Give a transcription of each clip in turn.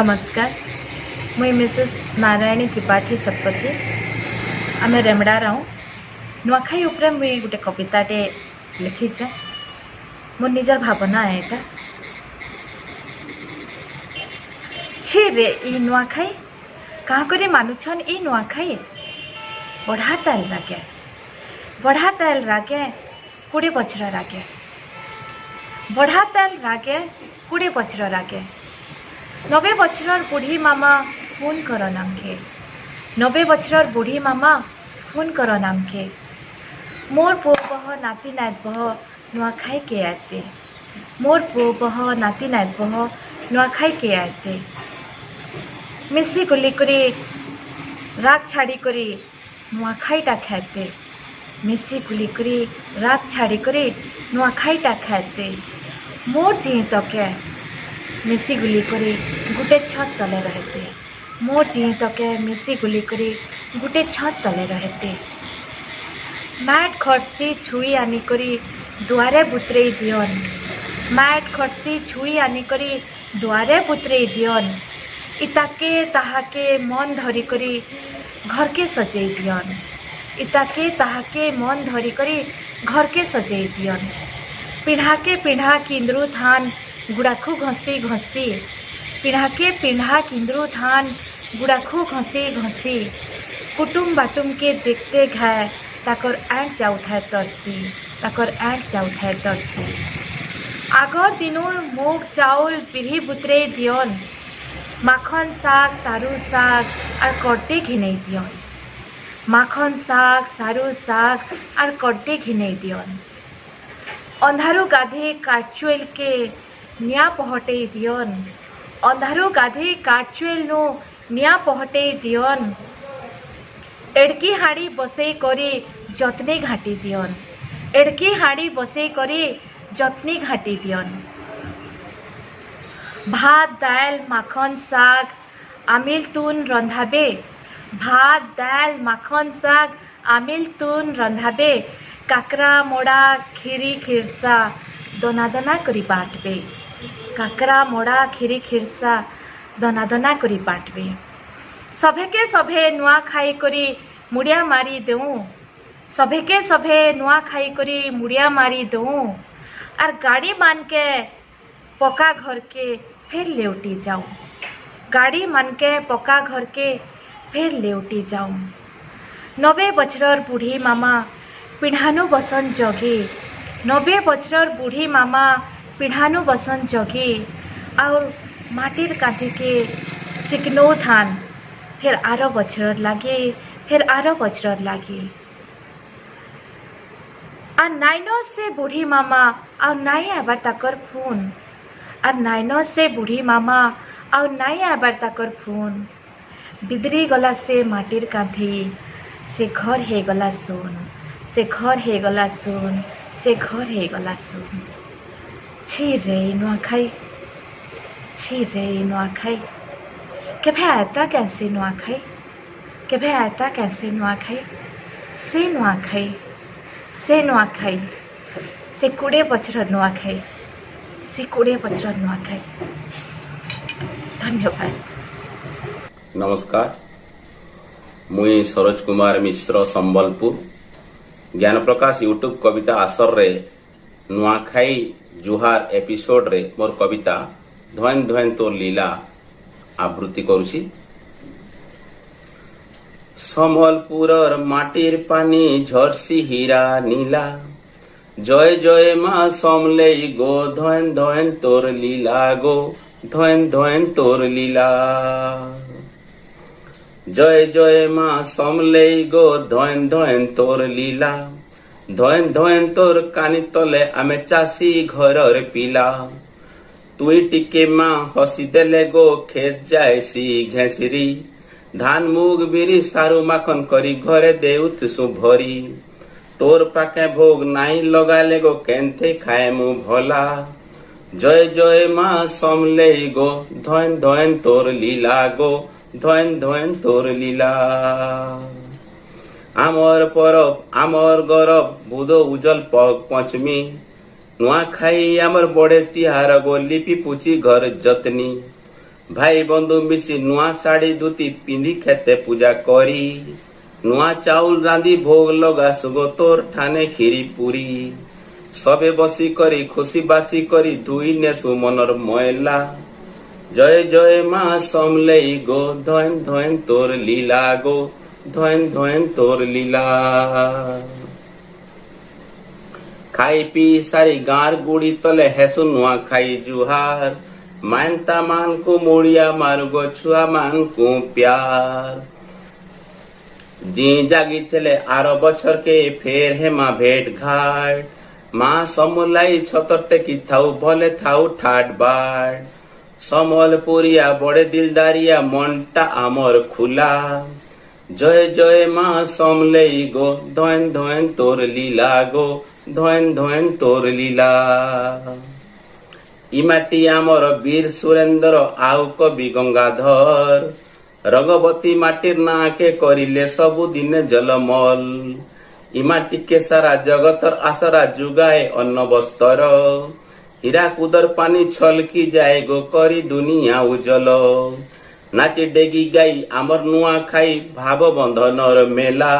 नमस्कार मुई मिसेस नारायणी त्रिपाठी सतपथी आम रेमड़ा रहूँ नुआखाई उपरे मुई गोटे कविताटे लिखीचे मोर निजर भावना है एटा। छी रे ई नुआखाई कहाँ करे मानुछन ई नुआखाई बढ़ा ताल रागे 20 बछर रागे बढ़ा ताल रागे 20 बछर रागे 90 बछर बुढ़ी मामा फोन कर नामके 90 बछर बुढ़ी मामा फोन कर नामके मोर पो बह नाती नात बह नुआखाई के आते मोर पो बह नाती नात बह नुआखाई के आते मिसी गुली करी राग छाड़ी करी नुआखाईटा खाते मिसी गुली करी राग छाड़ी करी नुआखाईटा खाते मोर जी तके मिसी गुली करी गुटे छत तले रहते मोर जी तके मिसी गुली करी गुटे छत तले रहते मैट खर्सी छुई आनी करी दुआरे बुतरे दियन मैट खर्सी छुई आनी करी दुआरे बुतरे दियन इताके ताहाके मन धरी करी घर के सजे दियन इताके ताहाके मन धरी करी घर के सजे दियन पिढ़ा किंद्रु थान गुड़ाखू घसी घसी पिढ़ा किंद्रु थान गुड़ाखू घसी घसी कुटुम बाटुम के देखते घाय ताकर ऐंठ जाउथाय तरसी आगर दिनों मुग चाउल पिढ़ी बुतरे दियन माखन साग सारू साग और कट्टे घिने दियन माखन साग सारू साग और कट्टे घिने दियन अंधारू गाधे काटचुएल के निया पहटे दियन अंधारू गाधे काटचुएल नो निया पहटे दियन एड़की हाड़ी बसई करे जतने घाटी दियन एड़की हाड़ी बसई करे जतने घाटी दियन भात दाल माखन साग आमिल तुन रंधाबे भात दाल माखन साग आमिल तुन रंधाबे काकरा मोड़ा खीरी खिरसा दना दना करी बाटबे काकरा मोड़ा खीरी खिरसा दना दना करी बाटबे सभे के सभे नुआ खाई करी मुड़िया मारी देऊँ सभे के सभे नुआ खाई करी मुड़िया मारी देऊँ और गाड़ी मान के पका घर के फिर लेउटी जाऊँ गाड़ी मान के पका घर के फिर लेउटी जाऊँ 90 बछर बुढ़ी मामा पिढ़ानु बसन जगे 90 बछर बुढ़ी मामा पिढ़ानु बसन जगे और माटिर कांधी के चिकनो थान फिर 8 बछर लागे फिर 8 बछर लागे और नाइनो से बुढ़ी मामा और नाई आबार ताकर फोन और नाइनो से बुढ़ी मामा और नाई आबार ताकर फोन बिदरी गला से माटिर कांधी से घर हे गला सोन से घर हे गला सुन से घर हे गला सुन छी रे नुआखाई केभे आता कैसे नुआखाई केभे आता कैसे नुआखाई से नुआखाई से नुआखाई से 20 बछर नुआखाई से 20 बछर नुआखाई। धन्यवाद। नमस्कार मुई सरोज कुमार मिश्र संबलपुर ज्ञान प्रकाश यूट्यूब कविता आसर रे नुआखाई जुहार एपिसोड रे मोर कविता धन धन तो लीला आवृत्ति करुछि। संबलपुरर माटिर पानी झरसी हीरा नीला जय जय माँ समलेई गो धन धन तोर लीला गो धन धन तोर लीला जय जय माँ समलेई गो धन धन तोर लीला धन धन तोर कानी तले आमे चासी घरर पिला तुई टिके माँ हसी देले गो खेत जायसी घेसरी धान मुग बिरी सारू माखन करी घरे देउत सु भरी तोर पाखे भोग नाई लगाले गो केन्थे खाए मु भला जय जय माँ समलेई गो धन धन तोर लीला गो धन धन तोर लीला आमर परब आमर गरब बुधो उजल पंचमी नुआखाई आमर बड़े तिहार गो लिपि पुची घर जतनी भाई बंधु मिसी नुआ शाढ़ी धुती पिंधि खेते पूजा करी नुआ चाउल रांधी भोग लगा सुगो तोर ठाने खीरी पुरी सबे बसी करी खुशी बासी करी धुई नेसु मनर मयला जय जय माँ समलेई गो धन धन तोर लीला गो धन धन तोर लीला खाई पी सारी गार गुड़ी तले हेसु नुआ खाई जुहार मानता मान को मोड़िया मार गो छुआ मान को प्यार जी जागी थेले आरो बछर के फेर हे माँ भेट घाट माँ समलाई छतर टेकी थाउ भले थाउ ठाट बाट समलपुरिया बड़े दिलदारिया मनटा आमर खुला जय जय माँ समलेई गो धन धन तोर लीला गो धन धन तोर लीला इमाटी आमर वीर सुरेंद्र आउ कवि गंगाधर रगवती माटिर नाके करिले सबु दिने जलमल इमाटी के सारा जगतर आसरा जुगाए अन्न बस्तर हीरा कुदर पानी छलकी जाए गो करी दुनिया उजल नाची डेगी गाई आमर नुआ खाई भाव बंधनर मेला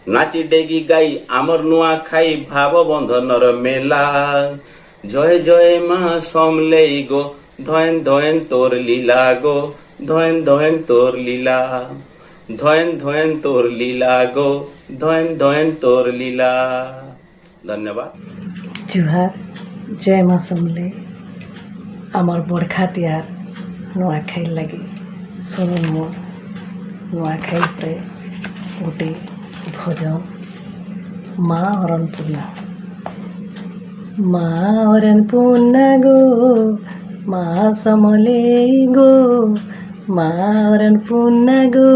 नाची डेगी गाई आमर नुआ खाई भाव बंधनर मेला जय जय माँ समलेई गो धन धन तोर लीला गो धन धन तोर लीला धन धन तोर लीला गो धन धन तोर लीला धन्यवाद जुहार जय माँ समले आमर बड़खा तिहार नुआखाई लगी शुणुन मोर नुआखाई पे गोटे भजन माँ हरणपूर्णा माँ हरणपूर्णा गो माँ समले गो माँ हरणपूर्णा गो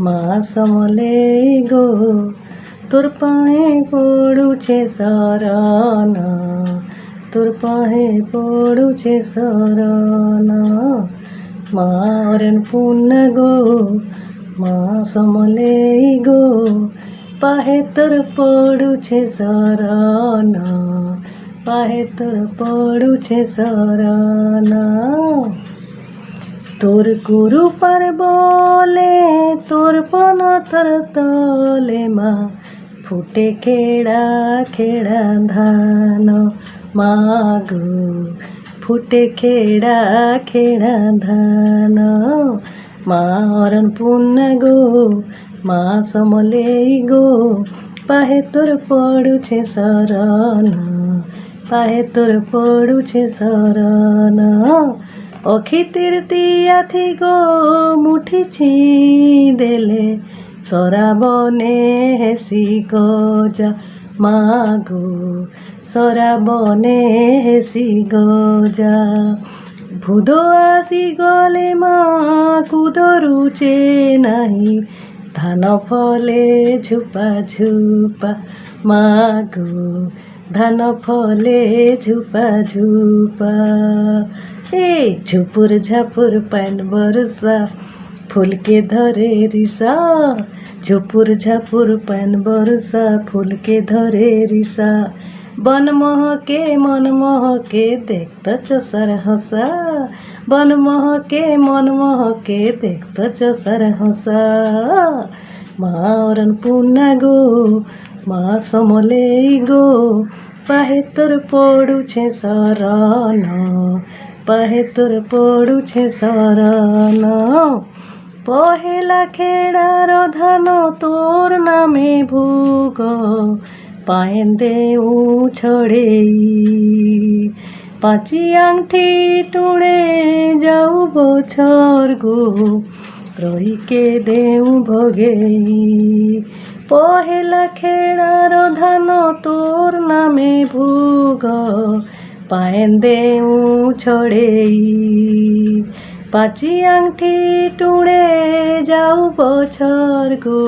माँ समले गो तोर पाए पड़ुछे शरण तोर पाए पड़ुछे शरण माँ हरणपूर्णा गो माँ समले गो पाहे तोर पड़ुछे शरण पाहे तोर पड़ुछे शरण तोर गुरु पर बोले तोर पनतर तले माँ फुटे खेड़ा खेड़ा धान मागो फुटे खेड़ा खेड़ा धान माँ हरणपूर्णा गो माँ समले गो पाहे तोर पड़ुछे शरण पाहे तोर पड़ुछे शरण अखि तीर्तिया थी गो मुठी छी देले सराबने हेसी गजा मागो सराबने हेसी गजा भूदो आसी गले माँ कुदरुचे नाही धान फले झुपा झुपा मागो धान फले झुपा झुपा ए झुपुर झापुर पान बरसा फूल के धरे रिसा झुपुर झापुर पान बरसा फूल के धरे रिसा बन महके मन महके देखत चसर हंसा बन महके मन महके देखत चसर हंसा माँ हरणपूर्णा गो माँ समले गो पाहे तोर पड़ुछे शरण पाहे तोर पड़ुछे शरण पहेला खेड़ार धान तोर नामे भोग पाएन देऊ छड़ेई पाची आंगठी टुणे जाऊ बछर गो रही के देऊ भगेई पहेला खेड़ार धान तोर नामे भोग पाएन देऊ छड़ेई पाची आंगठी टुणे जाऊ बछर गो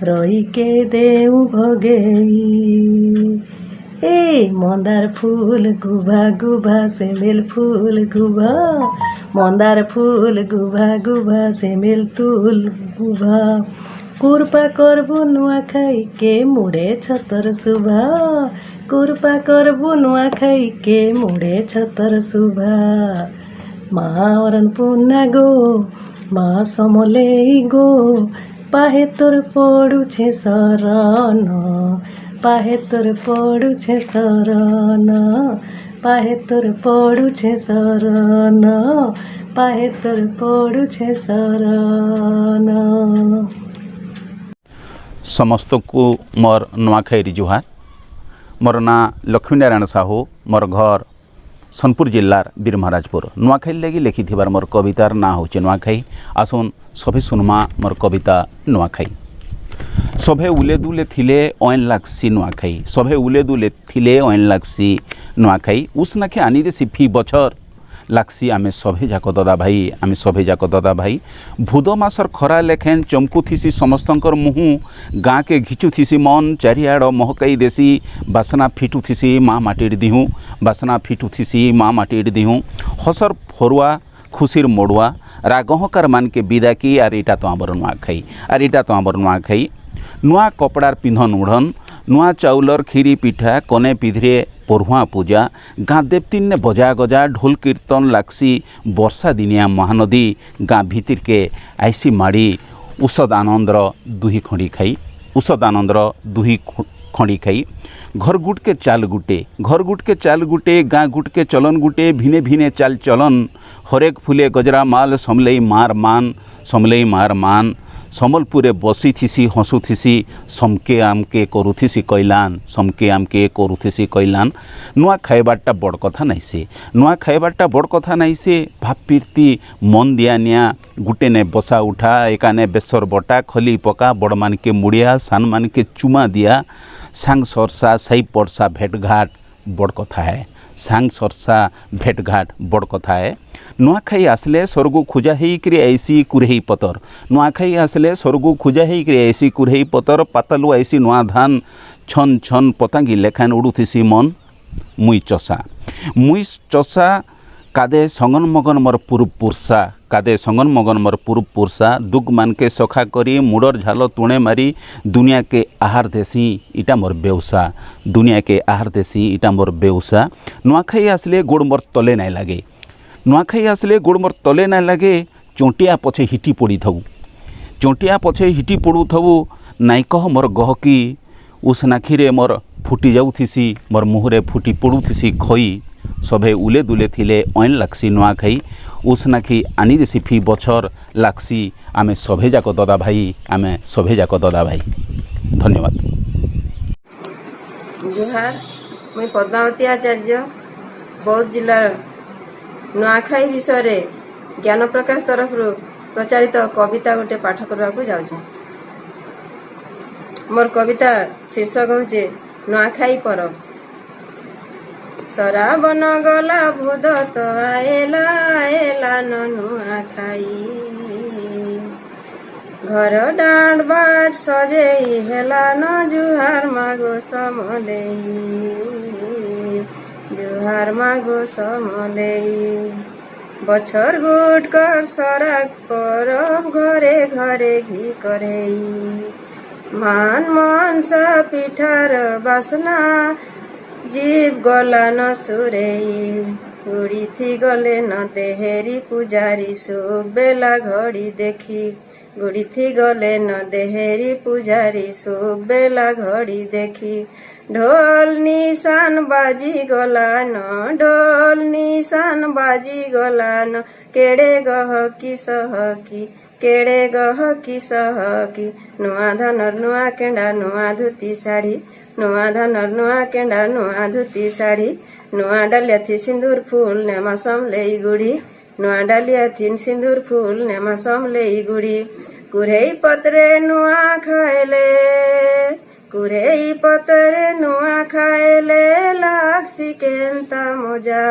रही के देऊ भगेई ए मंदार फूल गुभा गुभा सेमेल फूल गुभा मंदार फूल गुभा गुभा सेमेल तुल गुभा कुरपा करबु नुआखाई के मुड़े छतर सुभा कुरपा करबु नुआखाई के मुड़े छतर सुभा মা অরণপূর্ণা গো মা সমলেই গো পাহে তোর পড়ুছে শরণ পাহে তোর পড়ুছে শরণ পাহে তোর পড়ুছে শরণ পাহে তোর পড়ুছে শরণ। समस्त को मोर नुआखाई जुहार। मोर ना लक्ष्मीनारायण साहू, मोर घर सोनपुर जिल्लार बीर महाराजपुर। नुआखाई लगी लिखि मोर कवितार ना हूँ नुआखाई। आसुन सभी सुनमा मोर कविता नुआखाई। सभे उले दुले थिले ओन लागसी नुआखाई, सभे उले दुले थिले ओन लागसी नुआखाई। उसनाखे आनी देसी फी बछर लागसी आमे सभे जाक दादा भाई, आमे सभे जाक दादा भाई। भूद मासर खरा लेखेन चमकुथिसी समस्तंकर मुहु, गाँ के घिचुथिसी मन चारिआड़ महकाई देसी बासना फिटुथिसी माँ माटिर दिहु, बासना फिटुथिसी माँ माटिर दिहु। हसर फरुआ खुशिर मोड़ुआ रागहकार मान के विदा की आर इटा तो आमर नुआखाई, आर इटा तो आमर नुआखाई। नुआ कपड़ार पिंधन उड़न, नुआ चाउलर खीरी पिठा कने पिधरे पढ़ुआ पूजा। गाँ देवतीन ने बजा गजा ढोल कीर्तन लागसी वर्षा दिनिया महानदी। गाँ भीतर के आईसी माड़ी उषद आनंदर दुही खंडी खाई, उषद आनंदर दुही खंडी खाई। घर गुट के चाल गुटे, घर गुट के चाल गुटे, गाँ गुट के चलन गुटे। भिने भिने चाल चलन हरेक फुले गजरा माल समलई मार मान, समलई मार मान। समलपुरे बसी थिसी हसुथिसी समके आमके करुथिसी कैलान, समके आमके करुथिसी कैलान। नुआ खाइबारटा बड़ कथा नाई से, नुआ खाइबारटा बड़ कथा नाई से। भाप पीरती मन दिया निया गुटे ने बसा उठा, एकाने बेसर बटा खली पका। बड़ मान के मुड़िया सान मान के चुमा दिया। सांग सरसा साई पड़सा भेटघाट बड़ कथा है, सांग सरसा भेटघाट बड़ कथा है। नुआखाई आसले स्वर्ग खोजा होकर ऐसी कुरेही पतर, नुआखाई आसले स्वर्ग खोजा होकर ऐसी कुरेही पतर। पातालु ऐसी नुआ धान छन छन पतांगी लेखान उड़ुथिसी मन। मुई चषा कादे संगन मगन मोर पूर्व पुरसा, कादे संगन मगन मोर पूर्व पुरसा। दुग मान के सखा करी मुडर झालो तुणे मारी। दुनिया के आहार देसी इटा मोर बेउसा, दुनिया के आहार देसी इटा मोर बेउसा। नुआखाई आसले गोड़ मोर तले नाई लागे, नुआखाई आसले गोड़ मोर तले ना लगे। चोटिया पछे हिटी पड़ी थबू, चोटिया पछे हिटी पड़ू थबू। नाई कह मोर गहकी उस नाखीरे मोर फुटी जाऊथिसी, मोर मुहरे फुटी पड़ुथिसी खई। सभे उले दुले थिले ओन लागसी नुआखाई। उस नाखी आनी देसी फी बछर लागसी आमे सभे जाक दादा भाई, आमे सभे जाक दादा भाई। धन्यवाद। जुहार, मुई पद्मावती आचार्य बौद्ध जिलार नुआखाई विषय ज्ञान प्रकाश तरफ प्रचारित कविता गोटे पाठ करने को जाऊँ। मोर कविता शीर्षक होचे नुआखाई परब। सराबन गला भूद तो आएला आएला न नुआखाई। घर डांड बाट सजेई हेला न जुहार मागो समलेई, जुहार मागो समलेई। बछर गुट कर सराक परब घरे घरे घी करेई। मान मन सा पिठार बासना जीव गला न सुरेई। उड़ी थी गले न देहेरी पुजारी शुभ बेला घड़ी देखी। गुड़ी थी गले न देहेरी पुजारी शुभ बेला घड़ी देखी। ढोल निशान बाजी गलान, ढोल निशान बाजी गलान। केड़े गहकी सहकी, केड़े गहकी सहकी। नुआ धानर नुआ केंडा नुआ धुती साड़ी, नुआ धानर नुआ केंडा नुआ धुती साड़ी। नुआ डालिया थी सिंदूर फूल नेमा समलेई गुड़ी, नुआ डालिया थी सिंदूर फूल नेमा समलेई गुड़ी। कुरेई पतरे नुआ खाएले, कुरेई पतरे नुआ खाएले लागसी केंता मजा।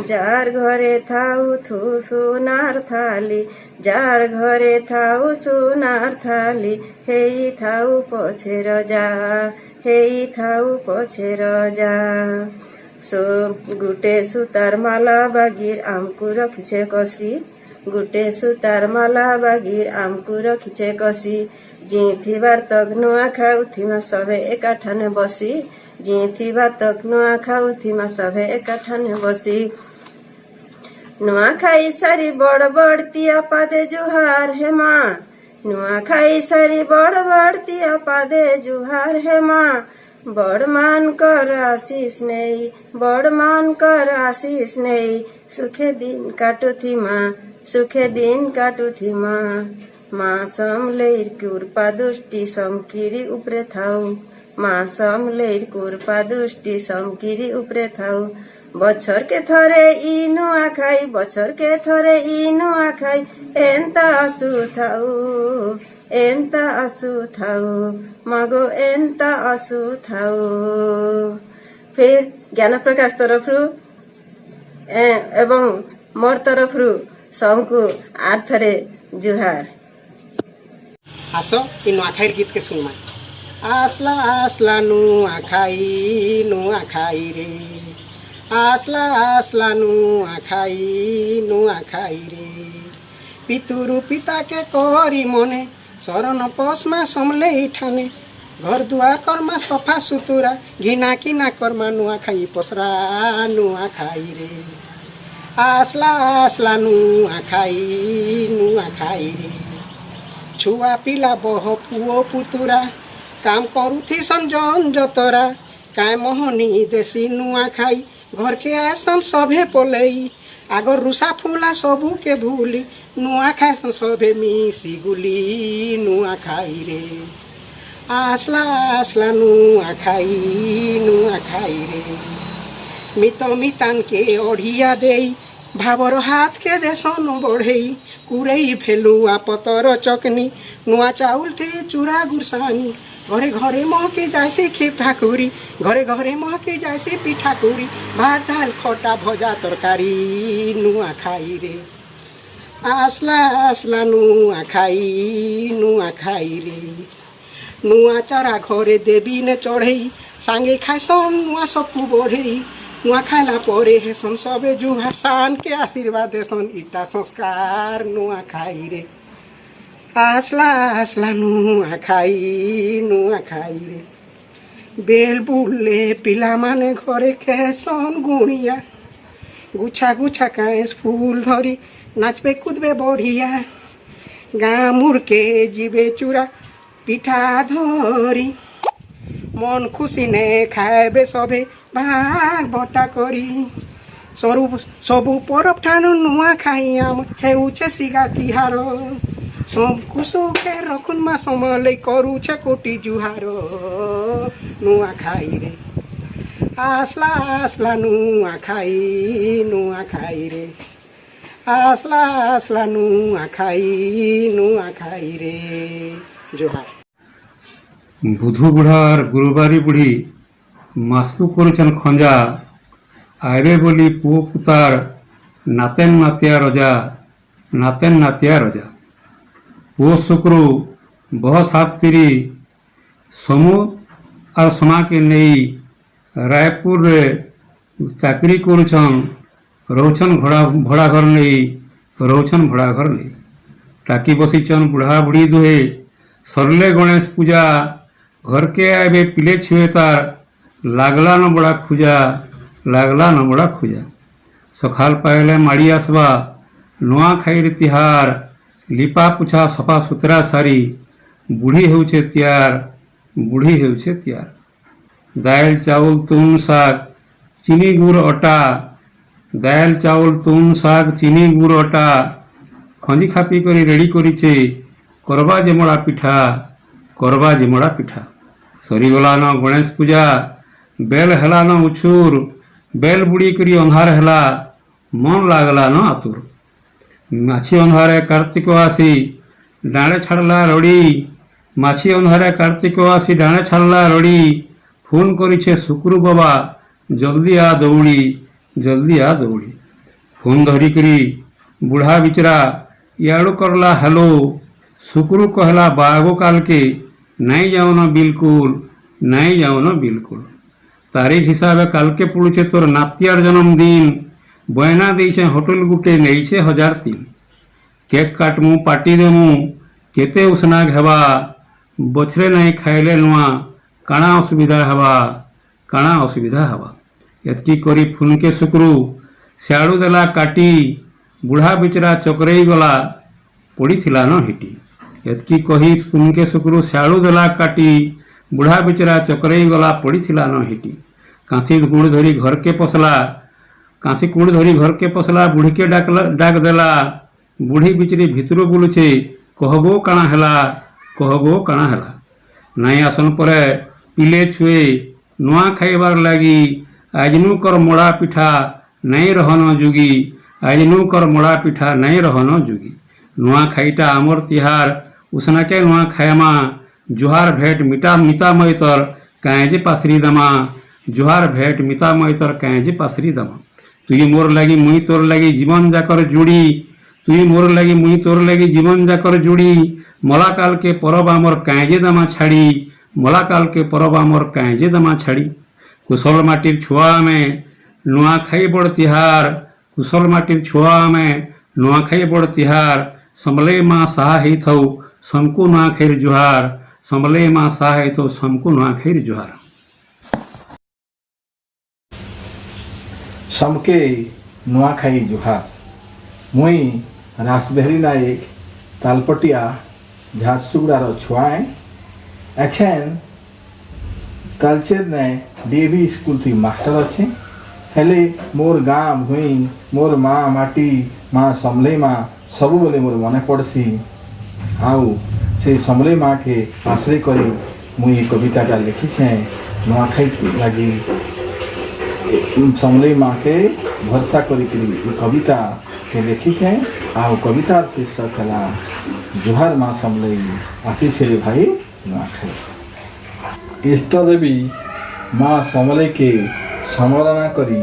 जार घरे थाउ थू सुनार थाली, जार घरे थाउ सुनार थाली। हेई थाउ पछे रजा, हेई थाउ पछे रजा। सो गुटे सुतार माला बागीर आमकु रखिछे कसी, गुटे सुतार माला बागीर आमकु रखिछे कसी। जी थिबार तक नुआ खाऊ थिमा सभे एकाठाने बसी, जी थिबार तक नुआ खाऊ थिमा सभे एकाठाने बसी। नुआखाई सारी बड़ बड़तिया पादे जुहार हे माँ नुआखाई सारी बड़ बड़तिया पादे जुहार हे माँ बड़ मान कर आशीष नहीं बड़ मान कर आशीष नहीं सुखे दिन काटू थी माँ सुखे दिन काटू थी माँ माँ समलेर कृपा दुष्टि समकिरी उपरे थाऊ माँ समलेर कृपा दुष्टि समकिरी उपरे थाऊ बछर के थरे इनु आखाई बछर के थरे इनु आखाई एंता आसु थाऊ मगो एंता आसु थाऊ फिर ज्ञान प्रकाश तरफरु एवं मोर तरफरु समकु आठ थरे जुहार आसो इ नुआखाईर गीत के सुनमा आसला आसला नुआखाई रे आसला आसला नुआखाई रे पितुरु पिता के करी मने शरण पसमा समले ठाने घर दुआर करमा सफा सुतुरा घिना किना करमा नुआखाई पसरा नुआखाई रे आसला आसला नुआखाई रे छुआ पिला बह पुओ पुतुरा काम करुथी संजन जतरा काय मोहनी देसी नुआखाई घर के आसन सभे पलई आगर रुसा फूला सबू के भूली नुआखाई सभे मिसी गुली नुआखाई रे आसला आसला नुआखाई रे मित मितान के ओढ़िया देई भावर हाथ के देसन बढ़ई कुरई फेलुआ पतर चकनी नुआ चाउल थे चूड़ा गुरसानी घरे घरे महके जाइसे खेप ठाकुरी घरे घरे महके जाइसे पिठाकुरी भात दाल खटा भजा तरकारी नुआखाई रे आसला आसला नुआखाई रे नुआ चारा घरे देवी ने चढ़ई सांगे खाइसन नुआ सबकु बढ़ई नुआ खाइला परे हेसन सबे जुहार सान के आशीर्वाद देसन इटा संस्कार नुआखाई रे आसला आसला नुआखाई रे बेल बुले पिला माने घरे खेसन गुणिया गुछा गुछा काएस फूल धरी नाचबे कूदबे बढ़िया गाँ मुड़के जीवे चूड़ा पिठा धरी मन खुशी ने खाएबे सभे भाग बटा करी सबू परब ठानु नुआखाई आम हेउछे सिगा तिहार सबकु सुखे रखुन मा समले करुछे कोटी जुहार नुआखाई रे आसला आसला नुआखाई रे आसला आसला नुआखाई रे जुहार बुधु बुढ़ार गुरुबारी बुढ़ी मास्कु करुछन खंजा आइबे बोली पुओ पुतार नातेन नातिया रजा पुओ शुक्रु बह सातरी समू और सोना के नहीं रायपुर रे चाकरी करुछन रोचन भड़ा घर नहीं रोचन भड़ा घर नहीं टाकी बसीचन बुढ़ा बुढ़ी दुहे सरले गणेश पूजा घर के आबे पिले छुए तार लागला न बड़ा खुजा सखाल पायले माड़ी आसबा नुआखाई तिहार लिपा पुछा सफा सुतरा सारी बुढ़ी होउछे त्यार दाल चाउल तुन साग चीनी गुड़ अटा दाल चाउल तुन साग चीनी गुड़ अटा खंजी खापी करी रेडी करिछे करबा जेमड़ा पिठा सरीगला न गणेश पूजा बेल हेला न उछुर बेल बुड़ी करी अंधार हेला मन लागला न आतुर माछी अंधारे कार्तिक आसी डाणे छाड़ला रड़ी माछी अंधारे कार्तिक आसी डाणे छाड़ला रड़ी फोन करिछे शुक्रु बाबा जल्दी आ दौड़ी फोन धरी करी बुढ़ा बिचरा याड़ू करला हेलो शुक्रु कहला बागो काल के नहीं जाओ न बिल्कुल तारीख हिसाब काल के पड़ुछे तोर नातियार जन्मदिन बयना देछे होटल गुटे नहींछे 1003 केक काटमु पार्टी देमु केते उसनाग हेबा बछरे नहीं खाइले नुआ काଣା असुविधा हेबा एतकी करी फुन के शुक्रु सियाड़ू देला काटी बुढ़ा बिचरा चकरई गला पड़ीथिला न हिटी एतकी कही सुनके सुकरू श्याड़ू देला काटी बुढ़ा बिचरा चकरई गला पड़ीथिला न हिटी कांची गुड़ धरी घर के पसला कांची कुड़ धरी घर के पसला बुढ़ी के डाक देला बुढ़ी बिचरी भितर बुलुचे कहबो काଣା हेला कहबो काଣା हेला नाई आसन पर पिले छुए नुआ खाइबार लागी आजनु कर मोड़ा पिठा नहीं रहन जुगी आजनु कर मोड़ा पिठा नहीं रहन जुगी नुआ खाईटा आमर तिहार उसना के नुआ खायमा जुहार भेंट मिटा मिता मैतर कांजे पासरी दमा जुहार भेंट मिता मैतर कांजे पासरी दमा तुई मोर लगी मुई तोर लगी जीवन जाकर जुड़ी तुई मोर लगी मुई तोर लगी जीवन जाकर जुड़ी मलाकाल के परब आमर कांजे दमा छाड़ी मलाकाल के परब आमर कांजे दमा छाड़ी कुशल माटिर छुआ में नुआ खाई बड़ तिहार कुशल माटिर छुआ में नुआ खाई बड़ तिहार समले माँ साहा ही थौ समको नुआ खैर जुहार समले माँ साहा ही थौ समको नुआ खैर जुहार समके नुआखाई जुहार मुई रासबेहरी नायक तालपटिया झारसुगुड़ार छुआए एछेन तालचेर ने डीएवी स्कूल थी मास्टर अच्छे हेले मोर गाँ भुई मोर माँ माटी माँ समले माँ सबु बेले मोर मने पड़सी आउ से समले माँ के आश्रय करी मुई कविताटा लिखीछे नुआखाई लगी समले माँ के भरसा करी कविता के लिखीछे आउ कवितार शीर्षक है जुहार माँ समले आशीष रे भाई नुआखाई इष्ट देवी माँ समले के स्मरणा करी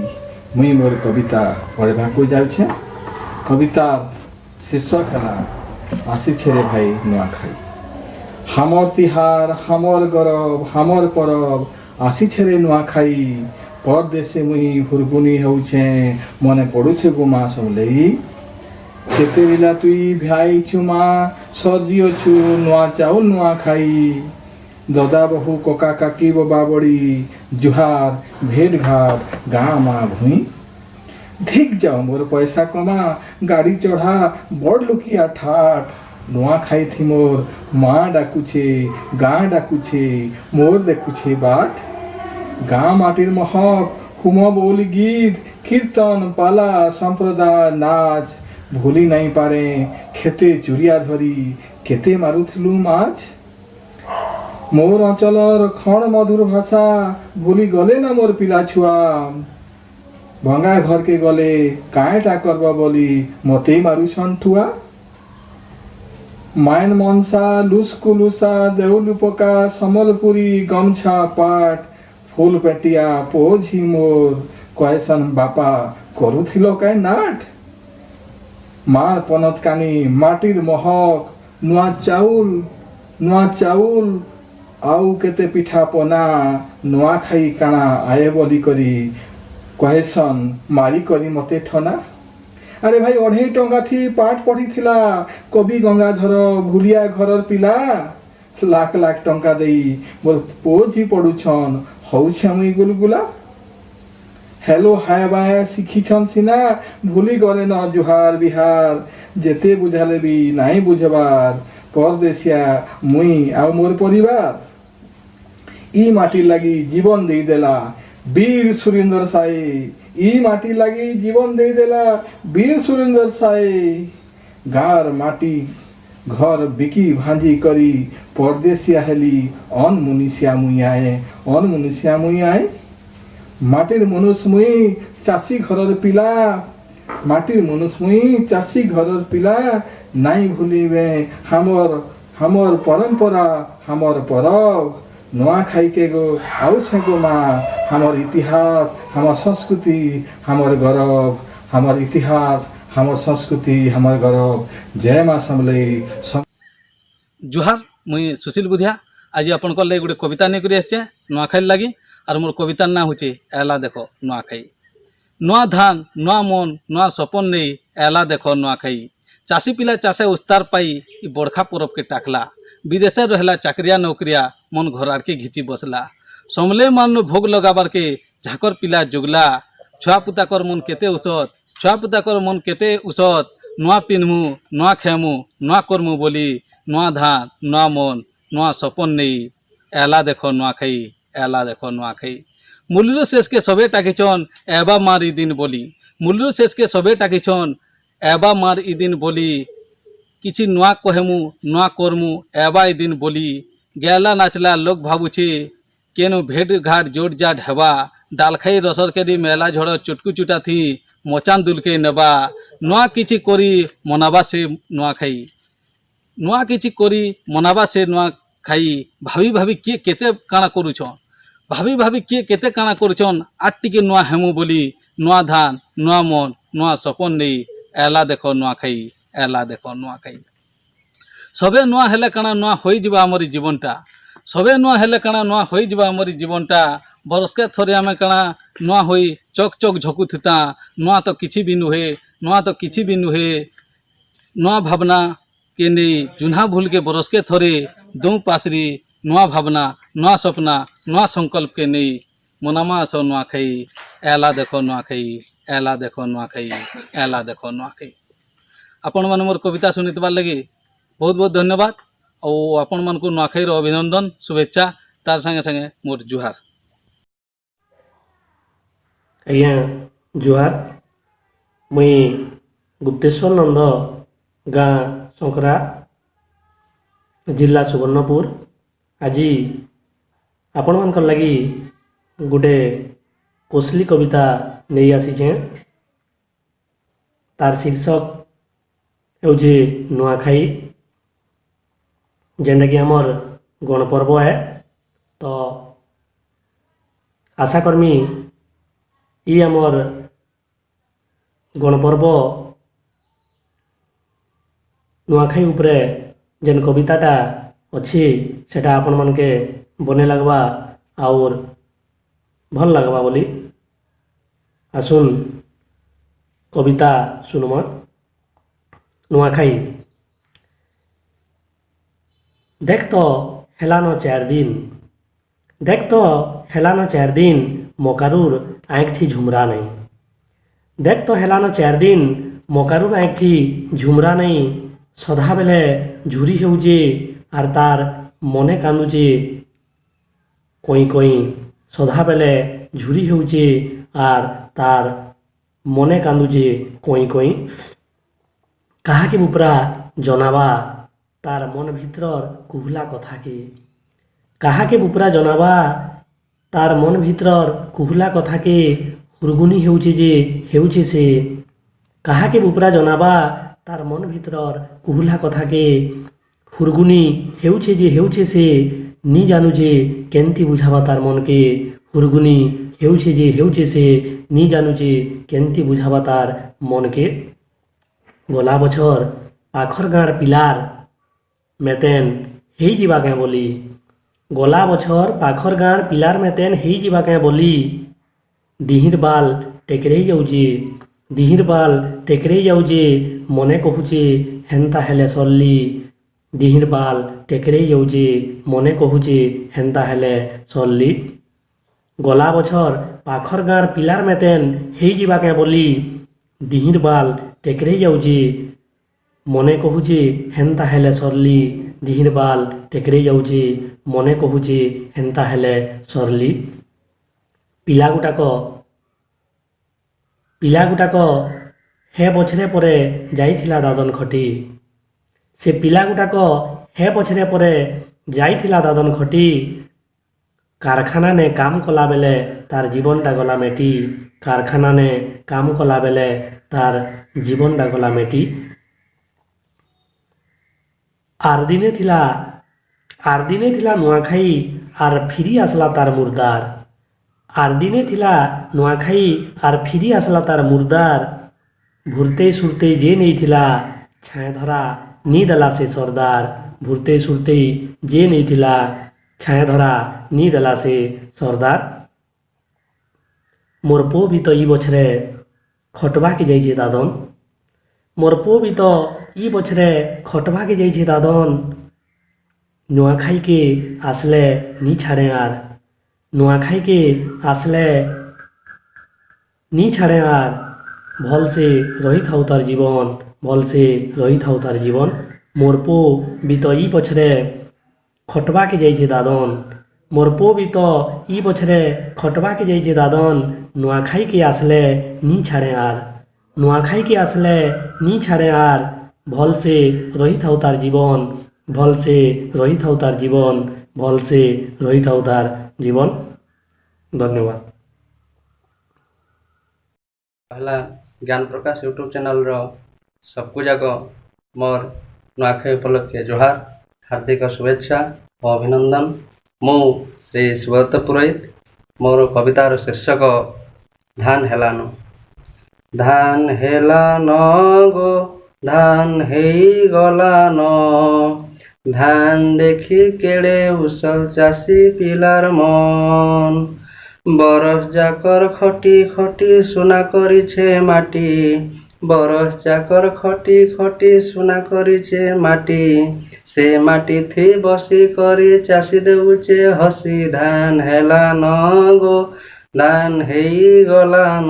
मुई मोर कविता पढ़ा को जाऊे कवितार शीर्षक है आशीष रे भाई नुआखाई हमर तिहार हमर गरब हमर परब आशीष रे नुआखाई परदेशे मुई हुरगुनी होछे मने पड़ुछे गो माँ समलेई केते बेला तुई भाई छु माँ सर्जियो छु नुआ चाउल नुआ खाई ददा बहु कोका काकी बाबा बड़ी जुहार भेट घाट गाँ माँ भुई धिक जाओ मोर पैसा कमा गाड़ी चढ़ा बड़ लुकिया ठाठ नुआ खाई थी मोर माँ डाकुछे गाँ डाकुछे मोर देखुछे बाट गाँ माटिर महक हुम बोली गीत कीर्तन पाला संप्रदाय नाच भूली नहीं पारे खेते चुरिया धरी केते मारुथिलु माछ मोर अंचलर खण मधुर भाषा भूली गले ना मोर पिला छुआ भंगा घर के गले काएटा करबा बोली मते मारुछन ठुआ मायन मनसा लुसकुलुसा देउलुपका समलपुरी गमछा पाट फूल पेटिया पोझी मोर कहसन बापा करुथिलो काय नाट मार पनत कानी माटिर महक नुआ चाउल आउ केते पिठा पना नुआ खाई काना आए बोली करी कहसन मारी करी मते ठना अरे भाई 2.5 टंका थी पाठ पढ़ी थिला कवि गंगाधर भूलिया घरर पिला लाख लाख टंका देई मोर पोझी पड़ुछन हौछे मुई गुलगुला हेलो हाय बाय शिखिछन सिना भूली गले न जुहार बिहार जेते बुझाले भी नहीं बुझबार परदेसिया मुई आ मोर परिवार ई माटी लगी जीवन दे देला वीर सुरेंद्र साई ई माटी लगी जीवन दे देला वीर सुरेंद्र साई गार माटी घर बिकी भांजी करी परदेसिया हेली अन मुनिसिया मुई आए माटिर मनुष्य मुई चाषी घरर पिला माटिर मनुष्य मुई चाषी घरर पिला नाई भूलिबे हमर परंपरा हमर परब नुआ खाई के गो आउ छगो माँ हमर इतिहास हमर संस्कृति हमर गौरव हमर इतिहास हमर संस्कृति हमर गौरव जय माँ समले जुहार मुई सुशील बुधिया आज आपन लगे गोटे कविता नहीं कर नुआखाई लगी और मोर कवितार ना होचे एला देखो नुआखाई नुआ धान नुआ मन नुआ सपन नहीं एला देखो नुआखाई चाषी पिला चाषे उस्तार पाई इ बड़खा परब के टाकला विदेश रहला चाकरिया नौकरिया मन घर आड़ के घिची बसला समले मान भोग लगाबार के झाकर पिला जुगला छुआ पुता कर मन केते औसत छुआ पुताकर मन केते उसत नुआ पिन्हमु नुआ खेमु नुआ करमु बोली नुआ धान नुआ मन नुआ सपन नहीं एला देखो नुआखाई एला देखो नुआखाई मूल्य शेष के सबे टाकिछन एबा मार इ दिन बोली मूल्य शेष के सबे टाकिछन एबा मार इ दिन बोली किछि नुआ कहेमु नुआ करमु एबा इ दिन बोली गेला नाचला लोक भाबुछे केनु भेट घाट जोड़ जाट हेबा डालखाई रसर केरी मेला झड़ चुटकु चुटा थी मचान दुलके नेबा नुआ किछि करी मनाबा से नुआखाई नुआ किछि करी मनाबा से नुआखाई भाभी भाभी किए केते काଣା करूछन भाभी भाभी किए केते काଣା करूछन आटिके नुआ हेमु बोली नुआ धान नुआ मन नुआ सपन नहीं एला देखो नुआखाई एला देखो नुआखाई सबे नुआ हेले काଣା नुआ होई जिबा हमरी जीवनटा सबे नुआ हेले काଣା नुआ होई जिबा हमरी जीवनटा बरसके थोड़े आमे काଣା नुआ होई चौक चौक झकुथिता नुआ तो किछि भी नुहे नुआ तो किछि भी नुहे नुआ भावना के नहीं जुन्हा भूल के बरसके थोड़े दो पासरी नुआ भावना नुआ सपना नुआ संकल्प के नहीं मनामा सो नुआखाई एला देखो नुआखाई एला देखो नुआखाई एला देखो नुआखाई आपण मन मोर कविता सुनितबार लगी बहुत बहुत धन्यवाद और आपण मन को नुआखाई रो अभिनंदन शुभेच्छा तार संगे संगे मोर जुहार आज्ञा जुहार मुई गुप्तेश्वर नंद गाँ शंकरा जिला सुवर्णपुर आज आपण मानकर लगी गोटे कोसली कविता नहीं आसीचे तार शीर्षक होचे नुआखाई जेनटा कि आमर गणपर्व है तो आशा कर्मी ई आमर गणपर्व नुआखाई उपरे जेन कविताटा अच्छी सेटा आपण मानके बने लगवा और भल लगवा बोली आसुन कविता सुनुमा नुआखाई देख तो हेलानो 4 दिन देख तो हेलानो 4 दिन मोकारुर आँख थी झुमरा नहीं देख तो हेलानो 4 दिन मोकारुर आँख थी झुमरा नहीं सदा बेले झुरी हेउजे आर तार मने कांदुचे कोई कोई सदा बेले झुरी हेउचे आर तार मने कांदुचे कोई कोई कहा कि बुपरा जनावा तार मन भितर कुहला कथा के कहा के बुपरा जनावा तार मन भितर कुहला कथा के हुरगुनी हेउचे से कहा के बुपरा जनावा तार मन भितर कुहला कथा के हुरगुनी हेउचे से नी जानू जे केंती बुझावा तार मन के हुरगुनी हेउचे से नी जानू जे केंती बुझावा तार मन के गला बछर पाखर गाँर पिलार मेतेन हेई जीवा क्या बोली गला बछर पाखर गाँर पिलार मेतेन हेई जीवा क्या बोली दिहिर बाल टेकरे जाऊजे मने कहूचे हेन्ता हेले सरली दिहिर बाल टेकरे जाऊजे मने कहूचे हेन्ता हेले सरली गला बछर पाखर गाँर पिलार मेतेन हेई जीवा क्या बोली दिहिर बाल टेकरे जाऊजे मने कहूचे हेन्ता हेले सरली दिहिर बाल टेकरे जाऊजे मने कहूचे हेन्ता हेले सरली पिला गुटाक हे पछरे परे जाइथिला दादन खटी से पिला गुटाक हे पछरे परे जाइथिला दादन खटी कारखाना ने काम कला बेले तार जीवनटा गला मेटी कारखाना ने काम कला बेले तार जीवनटा गला मेटी आर दिने थिला नुआखाई आर फिरी आसला तार मुर्दार आर दिने थिला नुआखाई आर फिरी आसला तार मुर्दार भुरते सुरते जे नहीं थिला छाया धरा नी दला से सरदार भुरते सुरते जे नहीं थिला छाया धरा नी दला से सरदार मोर पो भी तो ई बछरे खटबा के जाइछे दादन मोर पो भी तो ई बछरे खटबा के जाइछे दादन नुआखाई के आसले नी छाड़े आर नुआखाई के आसले नी छाड़े आर भल से रही थाउ तार जीवन भल से रही थाउ तार जीवन मोर पो भी तो ई पछरे खटवा के जाइए दादन मोर पो भी तो ई पछरे खटवा के जाइए दादन नुआखाई के आसले नी छाड़े आर नुआखाई के आसले नी छाड़े आर भल से रही थाउ तार जीवन भल से रही थाउ तार जीवन भल से रही थाउ तार जीवन धन्यवाद। पहला ज्ञान प्रकाश यूट्यूब चैनल रो सबको जाक मोर नुआखाई उपलक्षे जोहार हार्दिक शुभेच्छा और अभिनंदन। मु श्री सुब्रत पुरोहित मोर कवितार शीर्षक धान हेलान। धान हेलान गो धान हेई गलान धान देखी केड़े उसल चाषी पिलार मन बरस जाकर खटी खटी सुना करिछे माटी बरस जाकर खटी खटी सुना करिछे माटी से माटी थी बसी करी चाषी देउचे हसी धान हेलान गो धान हेई गलान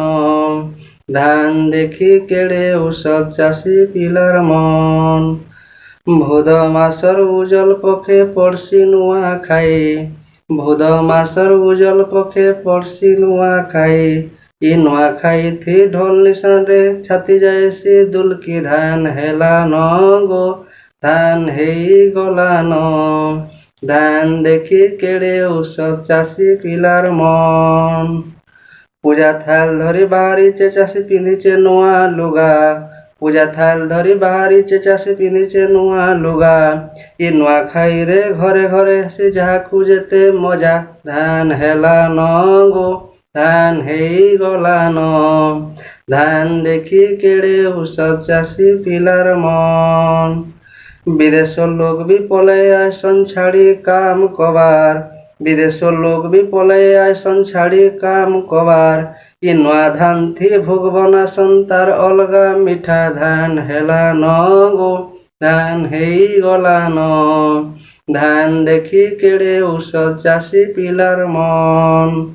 धान देखी केड़े उसल चाषी पिलार मन भोद मासर उजल पखे पड़सी नुआ खाई भोद मासर उजल पखे पड़सी नुआ खाई ई नुआ खाई थी ढोल निशान रे छाती जायसी दुलकी धान हेलान गो धान हेई गलान धान देखी केड़े उसल चाषी पिलार मन पूजा थाल धरी बाहरीचे चाषी पिंधिचे नुआ लुगा पूजा थाल धरी बाहरीचे चाषी पिंधिचे नुआ लुगा ई नुआ खाई रे घरे घरे से जाकू जेते मजा धान हेलान गो धान हेई गलान धान देखी केड़े उसल चाषी पिलार मन विदेश लोग भी पले आसन छाड़ी काम कबार विदेश लोग भी पले आसन छाड़ी काम कबार ई नुआ धान थी भोग बनासन तार अलगा मिठा धान हेलान गो धान हेई गलान धान देखी केड़े उसल चाषी पिलार मन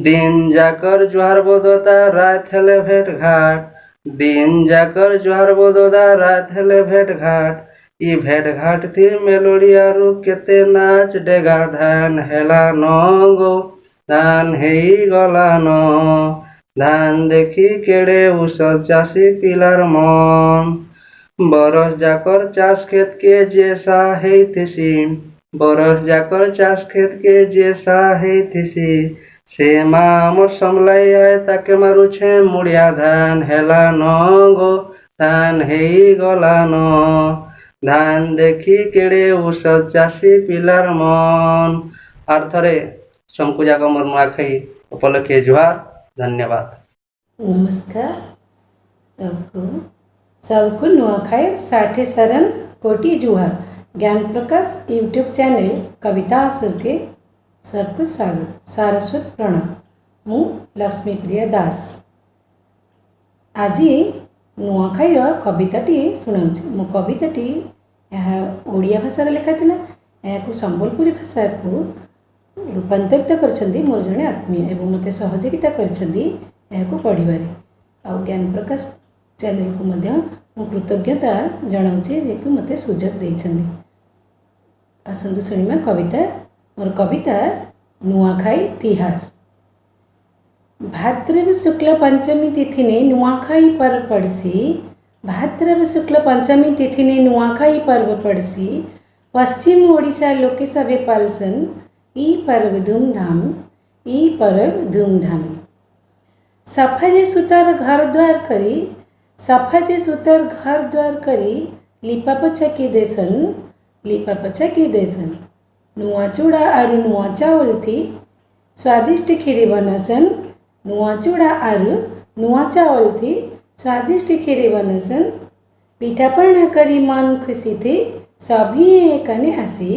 दिन जाकर जुहार बोदता रात हेले भेट घाट दिन जाकर जुहार बोदता रात हेले भेट घाट ई भेट घाट थी मेलोडी आरु केते नाच डेगा धान हेलान गो धान हेई गलान धान देखी केड़े उसल चाषी पिलार मन बरस जाकर चाष खेत के जेसा हेइथिसी बरस जाकर चाष खेत के जेसा हेइथिसी से माँ मोर समलाई आए ताके मारुछे मुड़िया धान हेलान गो धान हेई गलान धान देखी केड़े उसल चाषी पिलार मन अर्थरे समकु जाक मोर नुआखाई उपलक्षे जुहार धन्यवाद। नमस्कार सबको नुआखाई साठी शरण कोटि जुहार। ज्ञान प्रकाश यूट्यूब चैनल कविता आसुर के सबको स्वागत सारस्वत प्रणाम। मु लक्ष्मी प्रिया दास आज नुआखाई कविताटी शुणाऊँ। मो कविताटी ओडिया भाषा लिखा था संबलपुरी भाषा को रूपांतरित कर मोर जड़े आत्मीय एवं मत सहयोगिता कर पढ़वे आ ज्ञान प्रकाश चैनल को मु कृतज्ञता जनाऊे जे कि मत सुजोग देइछन्ती। आसतु शुणिमा कविता। मोर कविता नुआखाई तिहार। भाद्रव शुक्ल पंचमी तिथि ने नुआखाई पर्व पड़सी भाद्रव शुक्ल पंचमी तिथि ने नुआखाई पर्व पड़सी पश्चिम ओडिशा लोके सभे पालसन ई पर्व धूमधाम सफा जे सुतार घर द्वार करी सफा जे सुतार घर द्वार करी लिपा पोछा की देसन नुआ चूड़ा आरु नुआ चावल थी स्वादिष्ट खीरी बनसन नुआ चूड़ा आरु नुआ चावल थी स्वादिष्ट खीरी बनसन पिठापना करी मन खुशी थी सभी एकने आसी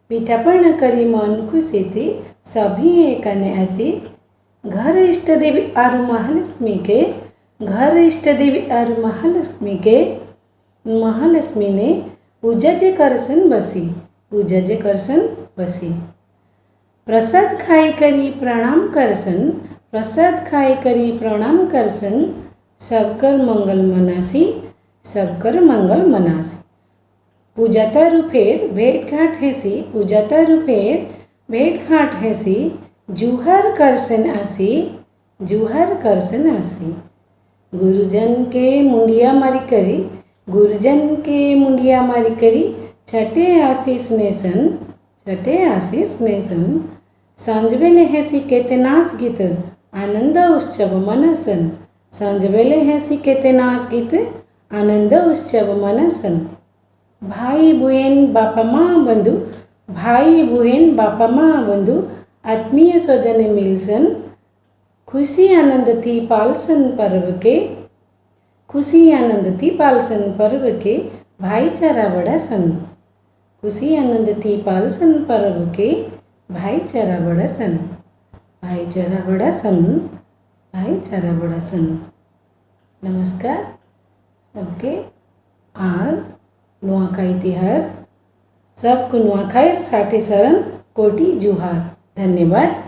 पिठापना करी मन खुशी थी सभी एकने आसी घर इष्ट देवी आरु महालक्ष्मी के घर इष्ट देवी आरु महालक्ष्मी ने पूजा जे करसन बसी प्रसाद खाई करी प्रणाम करसन सबकर मंगल मनासी, सबकर मंगल मनासी। पूजाता रुफेर भेंट घाट हेसी, पूजाता रुफेर भेंट घाट हेसी, जुहर करसन आसी, जुहर करसन आसी। गुरुजन के मुंडिया मारी करी, गुरुजन के मुंडिया मारी करी, छठे आशीष नेसन, छठे आशीष नेसन। सांजवेले हेसी केते नाच गीत, आनंद उत्सव मनसन। सांजवेले हेसी केते नाच गीत, आनंद उत्सव मनसन। भाई बुहेन बापा माँ बंधु, भाई बुहेन बापा माँ बंधु, आत्मीय स्वजन मिलसन। खुशी आनंद थी पालसन पर्व के, खुशी आनंद थी पालसन पर्व के, भाईचारा बढ़ासन। खुशी आनंद थी पालसन पर्व के, भाईचारा बढ़ासन, भाईचारा बढ़ासन, भाईचारा बढ़ासन। नमस्कार सबके आर नुआखाई तिहार, सबको नुआखाई साठी शरण कोटि जुहार। धन्यवाद।